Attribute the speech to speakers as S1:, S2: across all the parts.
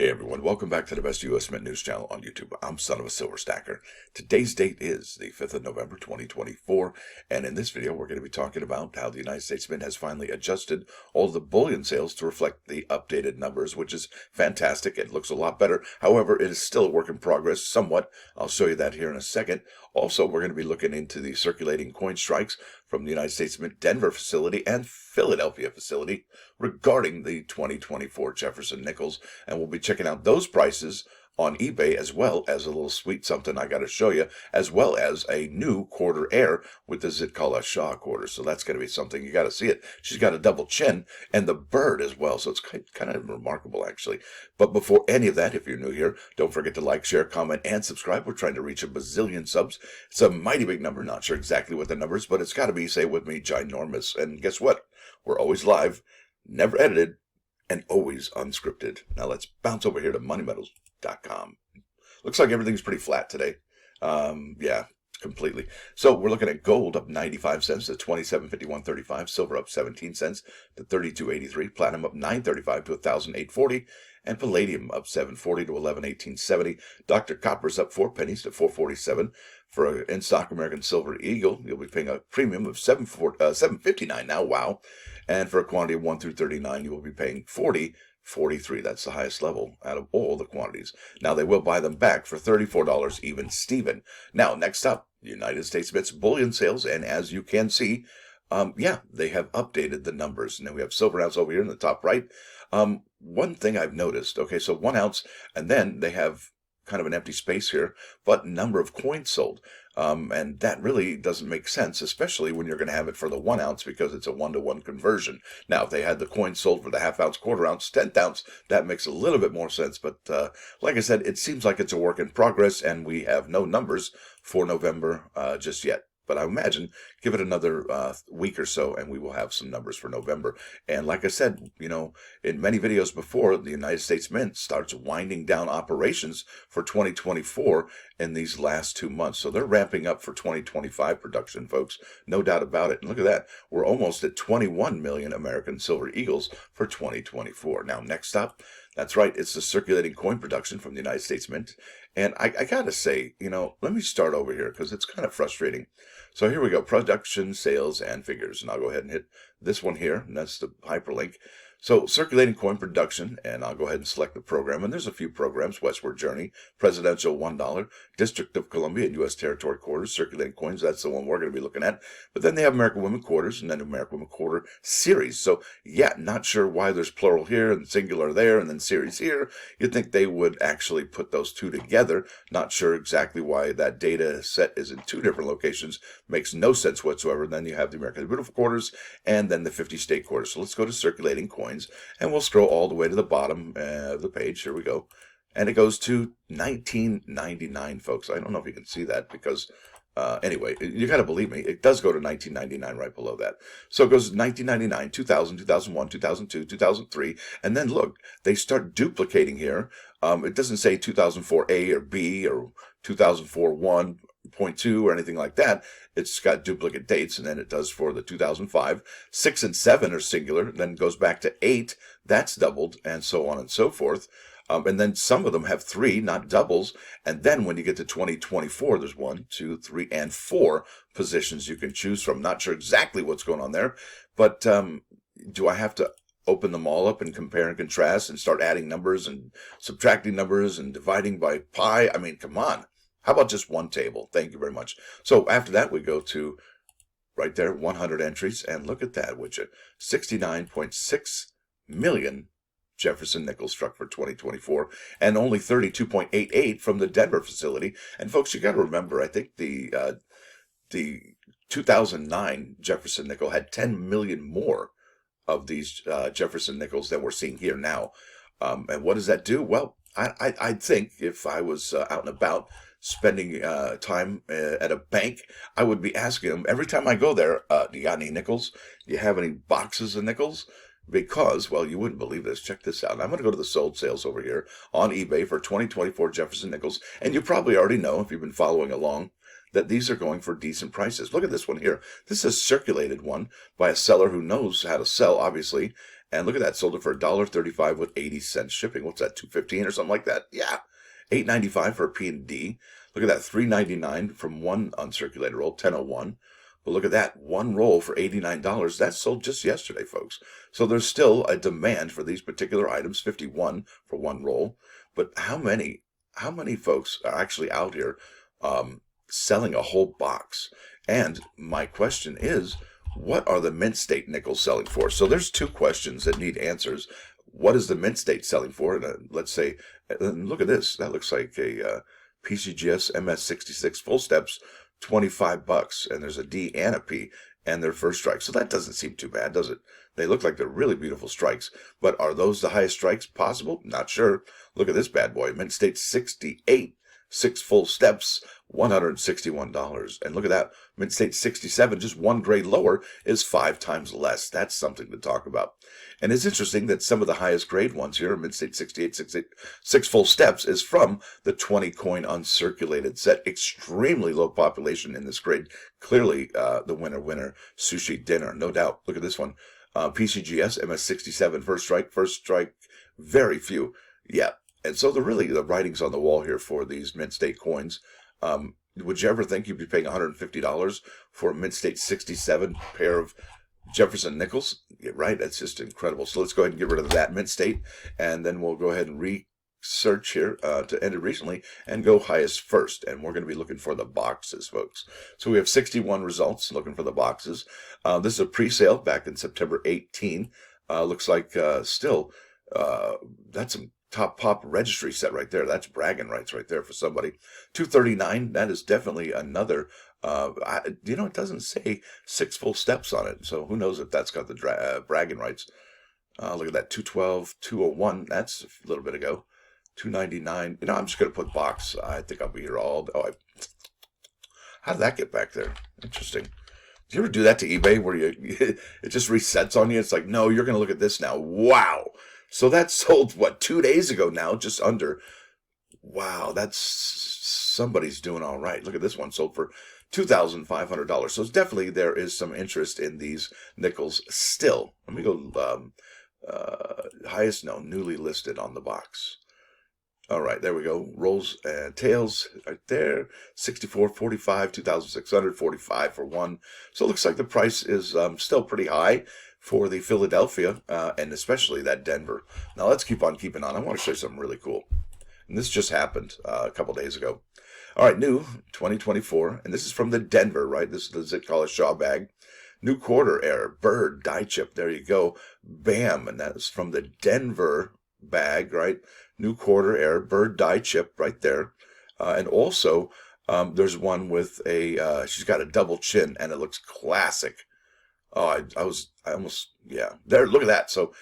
S1: Hey everyone, welcome back to the best U.S. Mint news channel on YouTube. I'm Son of a Silver Stacker. Today's date is the 5th of November, 2024, and in this video we're going to be talking about how the United States Mint has finally adjusted all the bullion sales to reflect the updated numbers, which is fantastic. It looks a lot better. However, it is still a work in progress, somewhat. I'll show you that here in a second. Also, we're going to be looking into the circulating coin strikes from the United States Mint Denver facility and Philadelphia facility regarding the 2024 Jefferson nickels, and we'll be checking out those prices on eBay, as well as a little sweet something I got to show you, as well as a new quarter heir with the Zitkala Shah quarter. So that's going to be something. You got to see it. She's got a double chin and the bird as well. So it's kind of remarkable, actually. But before any of that, if you're new here, don't forget to like, share, comment, and subscribe. We're trying to reach a bazillion subs. It's a mighty big number. Not sure exactly what the number is, but it's got to be, say with me, ginormous. And guess what? We're always live, never edited, and always unscripted. Now let's bounce over here to moneymetals.com. Looks like everything's pretty flat today. Yeah, completely. So we're looking at gold up 95 cents to 27.5135, silver up 17 cents to 32.83, platinum up 9.35 to 1,840, and palladium up 7.40 to 11.1870. Dr. Copper's up 4 pennies to 4.47. For an in-stock American Silver Eagle, you'll be paying a premium of $7.59 now. Wow! And for a quantity of 1 through 39, you will be paying $40.43. That's the highest level out of all the quantities. Now, they will buy them back for $34 even Steven. Now, next up, United States Mint's bullion sales, and as you can see, yeah, they have updated the numbers. Now, we have silver ounce over here in the top right. One thing I've noticed, okay, so 1 ounce, and then they have kind of an empty space here, but number of coins sold. And that really doesn't make sense, especially when you're going to have it for the 1 ounce, because it's a 1-to-1 conversion. Now, if they had the coins sold for the half ounce, quarter ounce, 10th ounce, that makes a little bit more sense. But like I said, it seems like it's a work in progress, and we have no numbers for November just yet. But I imagine, give it another week or so, and we will have some numbers for November. And like I said, you know, in many videos before, the United States Mint starts winding down operations for 2024 in these last 2 months. So they're ramping up for 2025 production, folks. No doubt about it. And look at that. We're almost at 21 million American Silver Eagles for 2024. Now, next up, that's right, it's the circulating coin production from the United States Mint. And I got to say, you know, let me start over here because it's kind of frustrating. So here we go, production, sales, and figures. And I'll go ahead and hit this one here, and that's the hyperlink. So circulating coin production, and I'll go ahead and select the program. And there's a few programs: Westward Journey, Presidential $1, District of Columbia, and U.S. Territory Quarters, circulating coins. That's the one we're going to be looking at. But then they have American Women Quarters, and then American Women Quarter Series. So yeah, not sure why there's plural here and singular there, and then series here. You'd think they would actually put those two together. Not sure exactly why that data set is in 2 different locations. Makes no sense whatsoever. And then you have the American Beautiful Quarters, and then the 50 state quarters. So let's go to circulating coins. And we'll scroll all the way to the bottom of the page. Here we go. And it goes to 1999, folks. I don't know if you can see that because, anyway, you got to believe me. It does go to 1999 right below that. So it goes 1999, 2000, 2001, 2002, 2003. And then look, they start duplicating here. It doesn't say 2004A or B or 2004 1.2 or anything like that. It's got duplicate dates, and then it does for the 2005. 6 and 7 are singular, then it goes back to 8. That's doubled, and so on and so forth. And then some of them have 3, not doubles. And then when you get to 2024, there's 1, 2, 3, and 4 positions you can choose from. Not sure exactly what's going on there, but do I have to open them all up and compare and contrast and start adding numbers and subtracting numbers and dividing by pi? I mean, come on. How about just one table? Thank you very much. So after that, we go to right there, 100 entries, and look at that, would you? 69.6 million Jefferson nickels struck for 2024, and only 32.88 from the Denver facility. And folks, you got to remember, I think the 2009 Jefferson nickel had 10 million more of these Jefferson nickels than we're seeing here now. And what does that do? Well, I'd think if I was out and about spending time at a bank, I would be asking them every time I go there, do you got any nickels? Do you have any boxes of nickels? Because, well, you wouldn't believe this. Check this out. I'm going to go to the sold sales over here on eBay for 2024 Jefferson nickels. And you probably already know, if you've been following along, that these are going for decent prices. Look at this one here. This is a circulated one by a seller who knows how to sell, obviously. And look at that, sold it for $1.35 with 80 cents shipping. What's that, $2.15 or something like that? Yeah, $8.95 for a P&D. Look at that, $3.99 from one uncirculated roll, 1001. But look at that, one roll for $89. That sold just yesterday, folks. So there's still a demand for these particular items, 51 for one roll. But how many folks are actually out here selling a whole box? And my question is, what are the mint state nickels selling for? So there's two questions that need answers. What is the mint state selling for? And let's say, look at this. That looks like a PCGS MS66 full steps, $25. And there's a D and a P and their first strike. So that doesn't seem too bad, does it? They look like they're really beautiful strikes. But are those the highest strikes possible? Not sure. Look at this bad boy. Mint state 68. 6 full steps, $161. And look at that, mint state 67, just one grade lower, is 5 times less. That's something to talk about. And it's interesting that some of the highest grade ones here, mint state 68, 6 full steps, is from the 20 coin uncirculated set. Extremely low population in this grade. Clearly the winner, sushi dinner, no doubt. Look at this one. PCGS, MS67, first strike, very few. Yeah. And so the writing's on the wall here for these mint state coins. Would you ever think you'd be paying $150 for a mint state 67 pair of Jefferson nickels? Yeah, right? That's just incredible. So let's go ahead and get rid of that mint state, and then we'll go ahead and research here to ended recently and go highest first. And we're going to be looking for the boxes, folks. So we have 61 results looking for the boxes. This is a pre-sale back in September 18. Looks like still that's some top pop registry set right there. That's bragging rights right there for somebody. $239. That is definitely another. It doesn't say 6 full steps on it, so who knows if that's got the bragging rights. Look at that, 212, 201. That's a little bit ago. 299. I'm just gonna put box. I think I'll be here all. How did that get back there? Interesting. Do you ever do that to eBay where it just resets on you? It's like, no, you're gonna look at this now. Wow. So that sold, 2 days ago now, just under. Wow, somebody's doing all right. Look at this one, sold for $2,500. So it's definitely, there is some interest in these nickels still. Let me go highest, no, newly listed on the box. All right, there we go. Rolls and tails right there. 64.45, 2,645 for one. So it looks like the price is still pretty high for the Philadelphia, and especially that Denver. Now let's keep on keeping on. I want to show you something really cool. And this just happened a couple days ago. All right, new 2024, and this is from the Denver, right? This is the Zitcala Shaw bag. New quarter air, bird, die chip. There you go. Bam. And that is from the Denver bag, right? New quarter air, bird, die chip right there. And also, there's one with she's got a double chin, and it looks classic. Oh, I almost, yeah. There, look at that. So,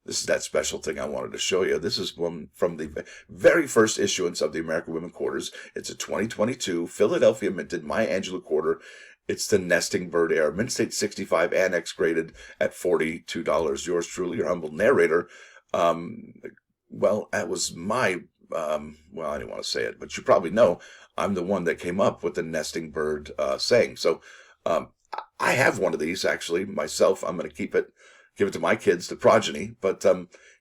S1: this is that special thing I wanted to show you. This is one from the very first issuance of the American Women Quarters. It's a 2022 Philadelphia minted Maya Angelou quarter. It's the nesting bird air, mint state 65, annex graded at $42. Yours truly, your humble narrator. Well, that was my, well, I didn't want to say it, but you probably know I'm the one that came up with the nesting bird saying. So, I have one of these actually myself. I'm going to give it to my kids, the progeny. But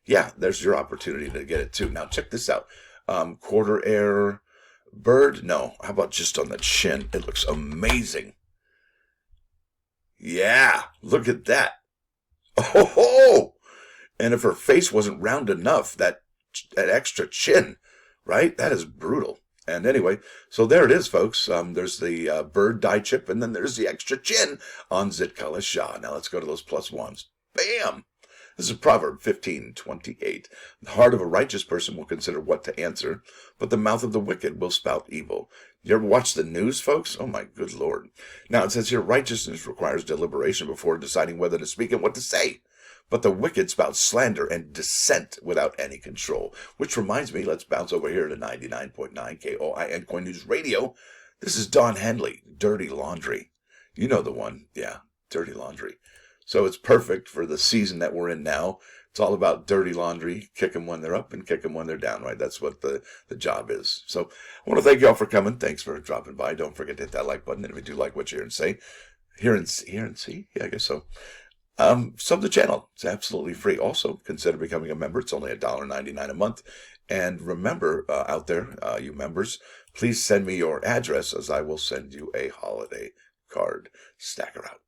S1: yeah, there's your opportunity to get it too. Now check this out. Quarter air bird. No, how about just on the chin? It looks amazing. Yeah, look at that. Oh, and if her face wasn't round enough, that extra chin, right? That is brutal. And anyway, so there it is, folks. There's the bird die chip, and then there's the extra chin on Zitcala Shaw. Now let's go to those plus ones. Bam! This is Proverb 15:28. The heart of a righteous person will consider what to answer, but the mouth of the wicked will spout evil. You ever watch the news, folks? Oh my good Lord. Now it says here, righteousness requires deliberation before deciding whether to speak and what to say. But the wicked spout slander and dissent without any control. Which reminds me, let's bounce over here to 99.9 KOIN Coin News Radio. This is Don Henley, Dirty Laundry. You know the one. Yeah, Dirty Laundry. So it's perfect for the season that we're in now. It's all about dirty laundry. Kick them when they're up and kick them when they're down, right? That's what the job is. So I want to thank you all for coming. Thanks for dropping by. Don't forget to hit that like button. And if you do like what you hear and see, yeah, I guess so. Sub the channel. It's absolutely free. Also, consider becoming a member. It's only $1.99 a month. And remember, out there, you members, please send me your address, as I will send you a holiday card. Stacker out.